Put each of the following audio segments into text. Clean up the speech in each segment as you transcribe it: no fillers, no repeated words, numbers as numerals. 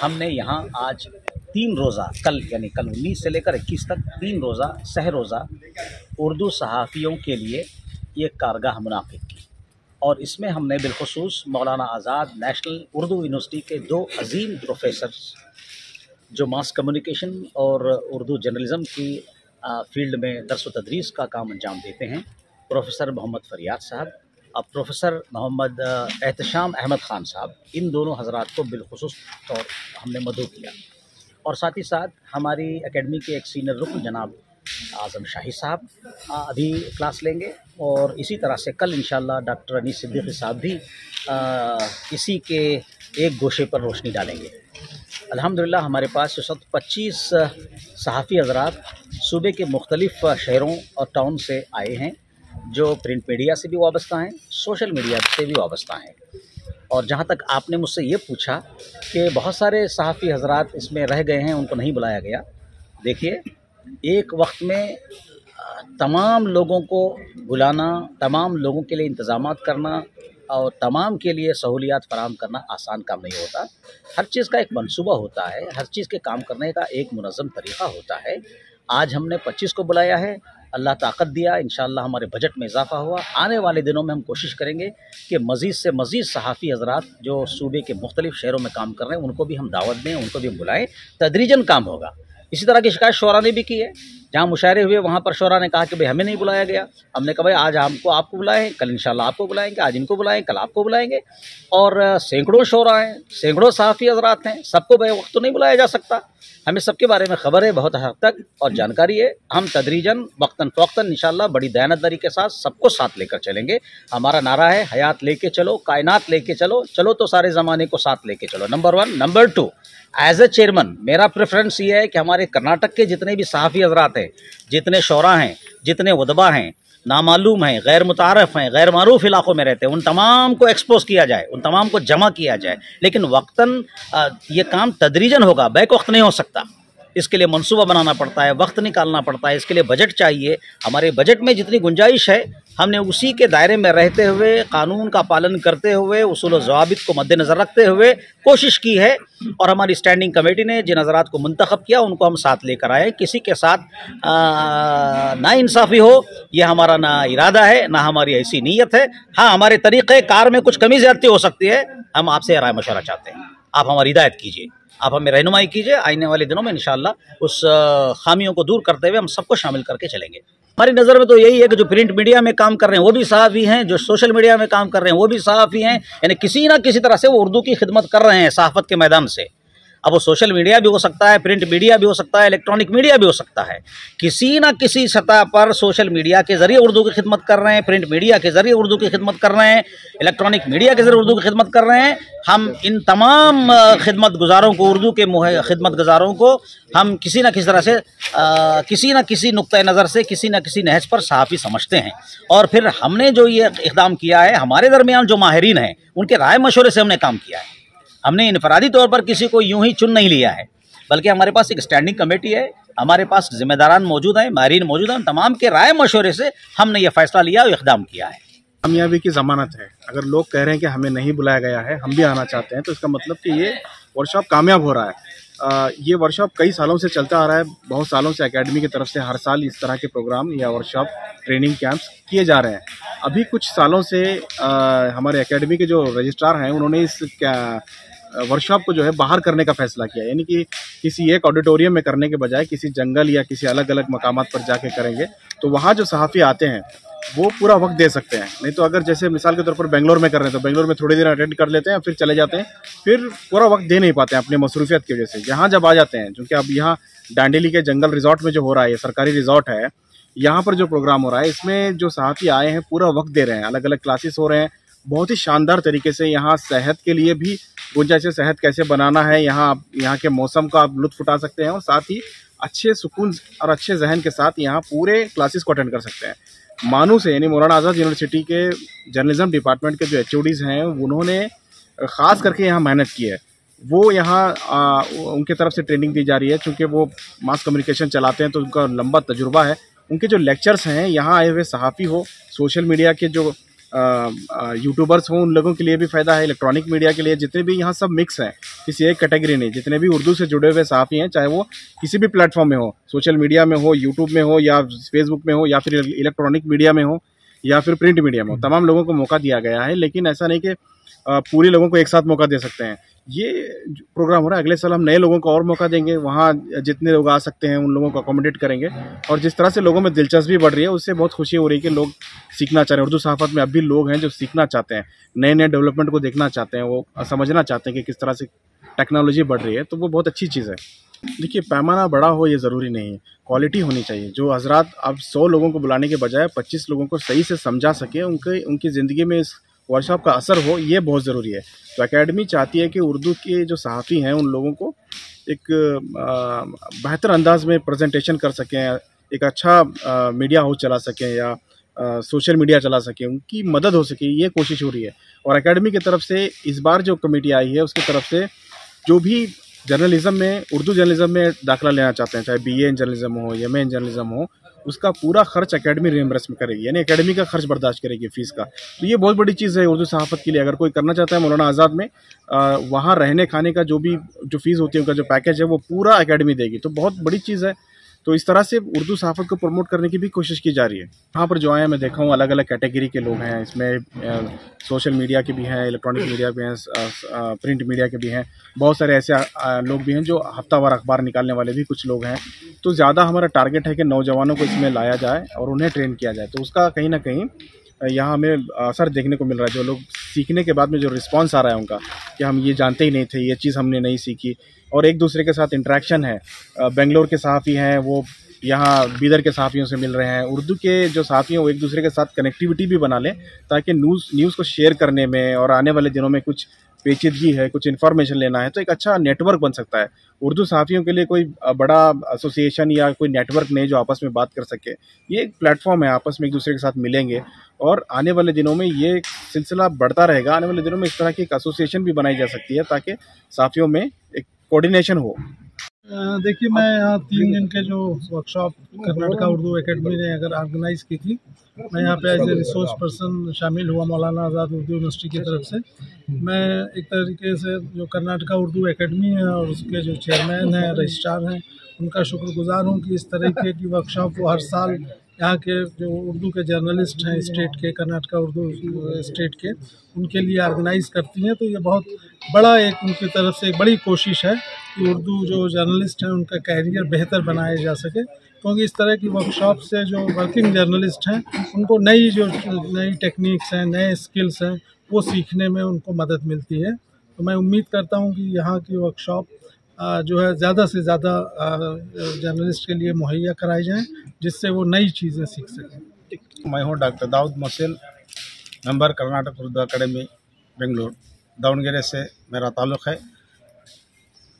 हमने यहाँ आज 3 रोज़ा कल 19 से लेकर 21 तक 3 रोज़ा सह रोज़ा उर्दू सहाफ़ियों के लिए ये कारगाह मुनाक़िद की और इसमें हमने बिलख़ुसूस मौलाना आज़ाद नेशनल उर्दू यूनिवर्सिटी के 2 अजीम प्रोफेसर्स जो मास कम्युनिकेशन और उर्दू जर्नलिज़म की फ़ील्ड में दर्स व तदरीस का काम अंजाम देते हैं, प्रोफेसर मोहम्मद फ़रियाद साहब और प्रोफेसर मोहम्मद एहतशाम अहमद ख़ान साहब, इन दोनों हज़रात को बिलख़ुसूस तौर हमने मदऊ किया। और साथ ही साथ हमारी एकेडमी के एक सीनियर रुकन जनाब आज़म शाही साहब अभी क्लास लेंगे और इसी तरह से कल इंशाअल्लाह डॉक्टर अनीस सिद्दीकी साहब भी इसी के एक गोशे पर रोशनी डालेंगे। अल्हम्दुलिल्लाह हमारे पास इस वक्त 25 सहाफ़ी हज़रात सूबे के मुख्तलिफ़ शहरों और टाउन से आए हैं, जो प्रिंट मीडिया से भी वाबस्ता हैं, सोशल मीडिया से भी वाबस्ता हैं। और जहाँ तक आपने मुझसे ये पूछा कि बहुत सारे सहाफ़ी हज़रात इसमें रह गए हैं, उनको नहीं बुलाया गया। देखिए, एक वक्त में तमाम लोगों को बुलाना, तमाम लोगों के लिए इंतज़ामात करना और तमाम के लिए सहूलियात फ़राहम करना आसान काम नहीं होता। हर चीज़ का एक मंसूबा होता है, हर चीज़ के काम करने का एक मुनज़्ज़म तरीक़ा होता है। आज हमने 25 को बुलाया है, अल्लाह ताकत दिया, इंशाअल्लाह हमारे बजट में इजाफ़ा हुआ। आने वाले दिनों में हम कोशिश करेंगे कि मज़ीद से मज़ीद सहाफ़ी हज़रात जो सूबे के मुख्तलिफ़ शहरों में काम कर रहे हैं उनको भी हम दावत दें, उनको भी बुलाएँ, तदरीजन काम होगा। इसी तरह की शिकायत शोरा ने भी की है, जहाँ मुशायरे हुए वहाँ पर शोरा ने कहा कि भाई हमें नहीं बुलाया गया। हमने कहा भाई आज हमको आपको बुलाएं, कल इंशाल्लाह आपको बुलाएंगे, आज इनको बुलाएं, कल आपको बुलाएंगे। और सैकड़ों शोरा हैं, सैकड़ों सहाफ़ी हज़रात हैं, सबको बेवक्त तो नहीं बुलाया जा सकता। हमें सबके बारे में ख़बर है बहुत हद तक और जानकारी है। हम तदरीजन वक्तन फ़वक्तन इंशाअल्लाह बड़ी दयानतदारी के साथ सबको साथ लेकर चलेंगे। हमारा नारा है हयात लेके चलो, कायनात लेके चलो, चलो तो सारे ज़माने को साथ लेके चलो। Number 1। Number 2, as a chairman मेरा प्रेफरेंस ये है कि हमारे कर्नाटक के जितने भी सहाफ़ी हज़रात हैं, जितने शोरा हैं, जितने उदबा हैं, नामालूम हैं, गैर मुतारफ़ हैं, गैर मारूफ़ इलाक़ों में रहते हैं, उन तमाम को एक्सपोज़ किया जाए, उन तमाम को जमा किया जाए। लेकिन वक्तन ये काम तदरीजन होगा, बैक वक्त नहीं हो सकता। इसके लिए मंसूबा बनाना पड़ता है, वक्त निकालना पड़ता है, इसके लिए बजट चाहिए। हमारे बजट में जितनी गुंजाइश है हमने उसी के दायरे में रहते हुए, कानून का पालन करते हुए, उसूल व ज़वाबित को मद्देनज़र रखते हुए कोशिश की है। और हमारी स्टैंडिंग कमेटी ने जिन हज़रात को मुंतखब किया उनको हम साथ लेकर आए। किसी के साथ नाइंसाफ़ी हो ये हमारा ना इरादा है, ना हमारी ऐसी नीयत है। हाँ, हमारे तरीक़े कार में कुछ कमी ज़्यादती हो सकती है, हम आपसे राय मशवरा चाहते हैं। आप हमारी हिदायत कीजिए, आप हमें रहनुमाई कीजिए। आने वाले दिनों में इंशाअल्लाह उस खामियों को दूर करते हुए हम सबको शामिल करके चलेंगे। हमारी नज़र में तो यही है कि जो प्रिंट मीडिया में काम कर रहे हैं वो भी सहाफ़ी हैं, जो सोशल मीडिया में काम कर रहे हैं वो भी सहाफ़ी हैं, यानी किसी ना किसी तरह से वो उर्दू की खिदमत कर रहे हैं सहाफ़त के मैदान से। अब वो सोशल मीडिया भी हो सकता है, प्रिंट मीडिया भी हो सकता है, इलेक्ट्रॉनिक मीडिया भी हो सकता है। किसी ना किसी सतह पर सोशल मीडिया के ज़रिए उर्दू की खिदमत कर रहे हैं, प्रिंट मीडिया के ज़रिए उर्दू की खिदमत कर रहे हैं, इलेक्ट्रॉनिक मीडिया के ज़रिए उर्दू की खिदमत कर रहे हैं। हम इन तमाम खिदमत गुजारों को, उर्दू के खिदमत गुजारों को हम किसी न किसी तरह से किसी न किसी नुक्ता नज़र से, किसी न किसी नहज पर सहाफ़ी समझते हैं। और फिर हमने जो ये इक़दाम किया है, हमारे दरमियान जो माहिरीन हैं उनके राय मशवरे से हमने काम किया है। हमने इनफरादी तौर पर किसी को यूं ही चुन नहीं लिया है, बल्कि हमारे पास एक स्टैंडिंग कमेटी है, हमारे पास ज़िम्मेदारान मौजूद हैं, माहिरीन मौजूद हैं। तमाम के राय मशवरे से हमने ये फ़ैसला लिया और इक़दाम किया है। कामयाबी की ज़मानत है। अगर लोग कह रहे हैं कि हमें नहीं बुलाया गया है, हम भी आना चाहते हैं, तो इसका मतलब कि ये वर्कशॉप कामयाब हो रहा है। ये वर्कशॉप कई सालों से चलता आ रहा है। बहुत सालों से एकेडमी की तरफ से हर साल इस तरह के प्रोग्राम या वर्कशॉप, ट्रेनिंग कैंप्स किए जा रहे हैं। अभी कुछ सालों से हमारे एकेडमी के जो रजिस्ट्रार हैं उन्होंने इस वर्कशॉप को जो है बाहर करने का फैसला किया, यानी कि किसी एक ऑडिटोरियम में करने के बजाय किसी जंगल या किसी अलग अलग मकामात पर जाके करेंगे, तो वहाँ जो सहाफ़ी आते हैं वो पूरा वक्त दे सकते हैं। नहीं तो अगर जैसे मिसाल के तौर पर बेंगलोर में कर रहे हैं तो बेंगलोर में थोड़ी देर अटेंड कर लेते हैं, फिर चले जाते हैं, फिर पूरा वक्त दे नहीं पाते हैं अपनी मसरूफियत की वजह से। यहाँ जब आ जाते हैं, क्योंकि अब यहाँ डांडेली के जंगल रिजॉर्ट में जो हो रहा है, ये सरकारी रिजॉर्ट है, यहाँ पर जो प्रोग्राम हो रहा है इसमें जो सहाफ़ी आए हैं पूरा वक्त दे रहे हैं, अलग अलग क्लासेस हो रहे हैं बहुत ही शानदार तरीके से। यहाँ सेहत के लिए भी गुंजाइश है, सेहत कैसे बनाना है, यहाँ के मौसम का आप लुत्फ़ उठा सकते हैं और साथ ही अच्छे सुकून और अच्छे जहन के साथ यहाँ पूरे क्लासेस को अटेंड कर सकते हैं। मानू से, यानी मौलाना आज़ाद यूनिवर्सिटी के जर्नलिज्म डिपार्टमेंट के जो HODs हैं उन्होंने ख़ास करके यहाँ मेहनत की है। वो यहाँ उनके तरफ से ट्रेनिंग दी जा रही है, चूँकि वो मास कम्युनिकेशन चलाते हैं तो उनका लंबा तजुर्बा है। उनके जो लेक्चर्स हैं, यहाँ आए हुए सहाफ़ी हो, सोशल मीडिया के जो यूट्यूबर्स हों उन लोगों के लिए भी फ़ायदा है, इलेक्ट्रॉनिक मीडिया के लिए, जितने भी यहाँ सब मिक्स हैं, किसी एक कैटेगरी नहीं, जितने भी उर्दू से जुड़े हुए सहाफ़ी हैं, चाहे वो किसी भी प्लेटफॉर्म में हो, सोशल मीडिया में हो, यूट्यूब में हो या फेसबुक में हो या फिर इलेक्ट्रॉनिक मीडिया में हो या फिर प्रिंट मीडिया में हो, तमाम लोगों को मौका दिया गया है। लेकिन ऐसा नहीं कि पूरे लोगों को एक साथ मौका दे सकते हैं। ये प्रोग्राम हो रहा है, अगले साल हम नए लोगों को और मौका देंगे, वहाँ जितने लोग आ सकते हैं उन लोगों को अकोमोडेट करेंगे। और जिस तरह से लोगों में दिलचस्पी बढ़ रही है उससे बहुत खुशी हो रही है कि लोग सीखना चाह रहे हैं। उर्दू सहाफ़त में अब भी लोग हैं जो सीखना चाहते हैं, नए नए डेवलपमेंट को देखना चाहते हैं, वो समझना चाहते हैं कि किस तरह से टेक्नोलॉजी बढ़ रही है, तो वो बहुत अच्छी चीज़ है। देखिए, पैमाना बड़ा हो ये ज़रूरी नहीं है, क्वालिटी होनी चाहिए। जो हज़रात अब 100 लोगों को बुलाने के बजाय 25 लोगों को सही से समझा सके, उनकी ज़िंदगी में इस वर्कशॉप का असर हो, ये बहुत ज़रूरी है। तो एकेडमी चाहती है कि उर्दू के जो सहाफ़ी हैं उन लोगों को एक बेहतर अंदाज में प्रेजेंटेशन कर सकें, एक अच्छा मीडिया हाउस चला सकें या सोशल मीडिया चला सकें, उनकी मदद हो सके, ये कोशिश हो रही है। और एकेडमी की तरफ से इस बार जो कमेटी आई है उसकी तरफ से जो भी जर्नलिज्म में, उर्दू जर्नलिज्म में दाखिला लेना चाहते हैं, चाहे बीए इन जर्नलिज्म हो, एमए इन जर्नलिज्म हो, उसका पूरा खर्च एकेडमी रिइंबर्समेंट करेगी, यानी एकेडमी का खर्च बर्दाश्त करेगी फीस का। तो ये बहुत बड़ी चीज़ है उर्दू सहाफ़त के लिए। अगर कोई करना चाहता है मौलाना आज़ाद में, वहाँ रहने खाने का जो फीस होती है, उनका जो पैकेज है वो पूरा एकेडमी देगी, तो बहुत बड़ी चीज़ है। तो इस तरह से उर्दू सहाफ़त को प्रमोट करने की भी कोशिश की जा रही है। यहाँ पर जो आए हैं मैं देखा हूँ अलग अलग कैटेगरी के लोग हैं, इसमें सोशल मीडिया के भी हैं, इलेक्ट्रॉनिक मीडिया भी हैं, प्रिंट मीडिया के भी हैं, बहुत सारे ऐसे लोग भी हैं जो हफ्तावार अखबार निकालने वाले भी कुछ लोग हैं। तो ज़्यादा हमारा टारगेट है कि नौजवानों को इसमें लाया जाए और उन्हें ट्रेन किया जाए। तो उसका कहीं ना कहीं यहाँ हमें असर देखने को मिल रहा है। जो लोग सीखने के बाद में जो रिस्पांस आ रहा है उनका, कि हम ये जानते ही नहीं थे, ये चीज़ हमने नहीं सीखी, और एक दूसरे के साथ इंटरेक्शन है। बेंगलोर के सहाफ़ी हैं वो यहाँ बीदर के सहाफ़ियों से मिल रहे हैं। उर्दू के जो सहाफ़ी हैं वो एक दूसरे के साथ कनेक्टिविटी भी बना लें, ताकि न्यूज़ को शेयर करने में और आने वाले दिनों में कुछ पेचीदगी है, कुछ इन्फॉर्मेशन लेना है, तो एक अच्छा नेटवर्क बन सकता है। उर्दू सहाफ़ियों के लिए कोई बड़ा एसोसिएशन या कोई नेटवर्क नहीं जो आपस में बात कर सके। ये एक प्लेटफॉर्म है, आपस में एक दूसरे के साथ मिलेंगे और आने वाले दिनों में ये सिलसिला बढ़ता रहेगा। आने वाले दिनों में इस तरह की एक एसोसिएशन भी बनाई जा सकती है ताकि सहाफ़ियों में एक कोऑर्डिनेशन हो। देखिए, मैं यहाँ 3 दिन के जो वर्कशॉप कर्नाटका उर्दू एकेडमी ने अगर ऑर्गेनाइज़ की थी, मैं यहाँ पे एज ए रिसोर्स पर्सन शामिल हुआ मौलाना आज़ाद उर्दू यूनिवर्सिटी की तरफ से। मैं एक तरीके से जो कर्नाटका उर्दू एकेडमी है और उसके जो चेयरमैन हैं, रजिस्ट्रार हैं, उनका शुक्रगुजार हूँ कि इस तरीके की वर्कशॉप वो हर साल यहाँ के जो उर्दू के जर्नलिस्ट हैं स्टेट के, कर्नाटका उर्दू स्टेट के, उनके लिए ऑर्गेनाइज़ करती हैं। तो ये बहुत बड़ा एक उनकी तरफ से एक बड़ी कोशिश है कि उर्दू जो जर्नलिस्ट हैं उनका कैरियर बेहतर बनाया जा सके, क्योंकि इस तरह की वर्कशॉप से जो वर्किंग जर्नलिस्ट हैं उनको नई टेक्निक्स हैं, नए स्किल्स हैं, वो सीखने में उनको मदद मिलती है। तो मैं उम्मीद करता हूँ कि यहाँ की वर्कशॉप जो है ज़्यादा से ज़्यादा जर्नलिस्ट के लिए मुहैया कराई जाएँ, जिससे वो नई चीज़ें सीख सकें। मैं हूँ doctor Daud Mohsin, member Karnataka Urdu academy Bengaluru, Davangere से मेरा ताल्लुक़ है।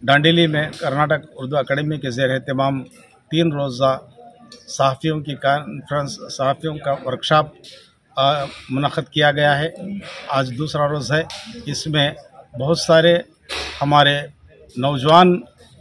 डांडिली में कर्नाटक उर्दू अकेडमी के ज़ेर एहतमाम 3 रोज़ा सहाफ़ियों की कॉन्फ्रेंस, सहाफ़ियों का वर्कशॉप मुनक़्क़द किया गया है। आज दूसरा रोज़ है। इसमें बहुत सारे हमारे नौजवान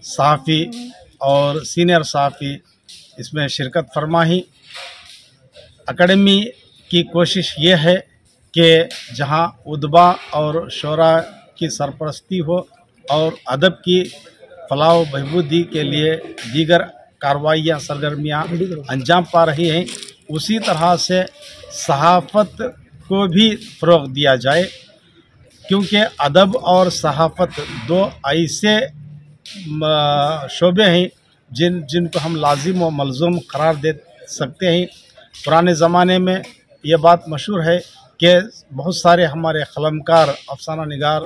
सहाफ़ी और सीनियर सहाफ़ी इसमें शिरकत फरमा ही। अकेडमी की कोशिश ये है कि जहाँ उदबा और शोरा की सरपरस्ती हो और अदब की फलाह व बहबूदी के लिए दीगर कार्रवाइयाँ, सरगर्मियाँ अंजाम पा रही हैं, उसी तरह से सहाफ़त को भी फ़रोग़ दिया जाए, क्योंकि अदब और सहाफ़त 2 ऐसे शोबे हैं जिनको हम लाजिम व मलज़ूम करार दे सकते हैं। पुराने ज़माने में ये बात मशहूर है कि बहुत सारे हमारे क़लमकार, अफसाना निगार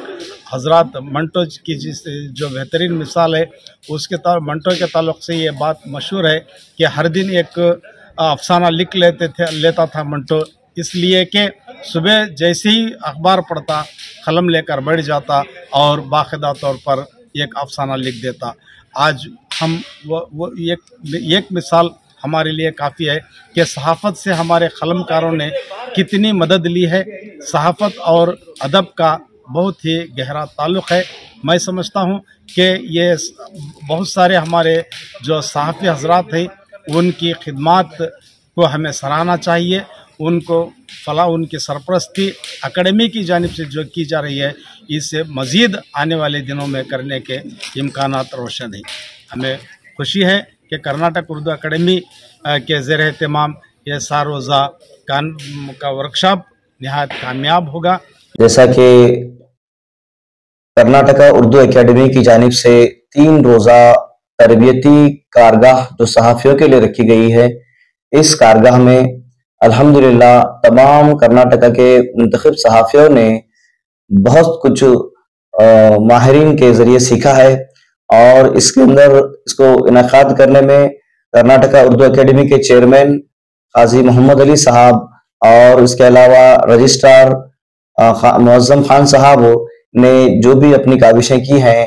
हज़रात, मंटो की जो बेहतरीन मिसाल है, उसके मंटो के ताल्लुक़ से ये बात मशहूर है कि हर दिन एक अफसाना लिख लेता था मंटो, इसलिए कि सुबह जैसे ही अखबार पढ़ता कलम लेकर बैठ जाता और बाकायदा तौर पर एक अफसाना लिख देता। आज हम वो एक मिसाल हमारे लिए काफ़ी है कि सहाफ़त से हमारे कलमकारों ने कितनी मदद ली है। सहाफ़त और अदब का बहुत ही गहरा ताल्लुक़ है। मैं समझता हूँ कि ये बहुत सारे हमारे जो सहाफ़ी हज़रात हैं उनकी खिदमात को हमें सराहना चाहिए उनको फला उनकी सरपरस्ती अकेडमी की जानिब से जो की जा रही है, इससे मज़ीद आने वाले दिनों में करने के इम्कानात रोशन हैं। हमें खुशी है कि कर्नाटक उर्दू अकेडमी के ज़ेर एहतमाम ये 4 रोज़ा का वर्कशॉप निहायत कामयाब होगा। जैसा कि कर्नाटका उर्दू एकेडमी की जानिब से 3 रोज़ा तरबियती कारगाह जो सहाफ़ियों के लिए रखी गई है, इस कारगाह में अल्हम्दुलिल्लाह तमाम कर्नाटका के मुंतखब सहाफ़ियों ने बहुत कुछ माहिरीन के ज़रिए सीखा है और इसके अंदर इसको इनेकाद करने में कर्नाटका उर्दू एकेडमी के चेयरमैन काजी मोहम्मद अली साहब और इसके अलावा रजिस्ट्रार मुअज़्ज़म खान साहब ने जो भी अपनी काविशें की हैं,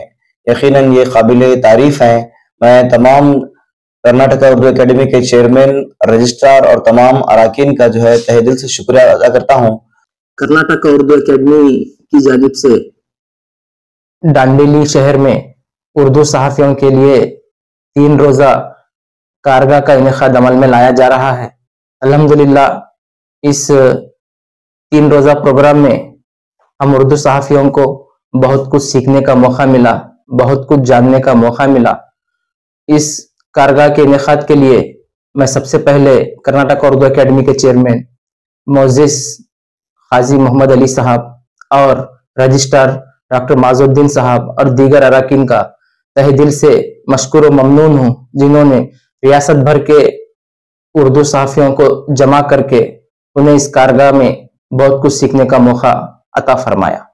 यकीनन ये काबिल तारीफ़ हैं। मैं तमाम कर्नाटका उर्दू एकेडमी के चेयरमैन, रजिस्ट्रार और तमाम अराकीन का जो है तहे दिल से शुक्रिया अदा करता हूँ। कर्नाटका उर्दू एकेडमी की जानिब से डांडेली शहर में उर्दू सहाफ़ियों के लिए 3 रोज़ा कारगा का इनेकाद अमल में लाया जा रहा है। अल्हम्दुलिल्लाह इस 3 रोज़ा प्रोग्राम में हम उर्दू सहाफ़ियों को बहुत कुछ सीखने का मौका मिला, बहुत कुछ जानने का मौका मिला। इस कारगा के इनेकाद के लिए मैं सबसे पहले कर्नाटका उर्दू एकेडमी के चेयरमैन मोअज़्ज़िज़ काजी मोहम्मद अली साहब और रजिस्ट्रार डॉक्टर माजुद्दीन साहब और दीगर अराकीन का तहे दिल से मशकूर व ममनून हूँ, जिन्होंने रियासत भर के उर्दू सहाफ़ियों को जमा करके उन्हें इस कारगाह में बहुत कुछ सीखने का मौका अता फरमाया।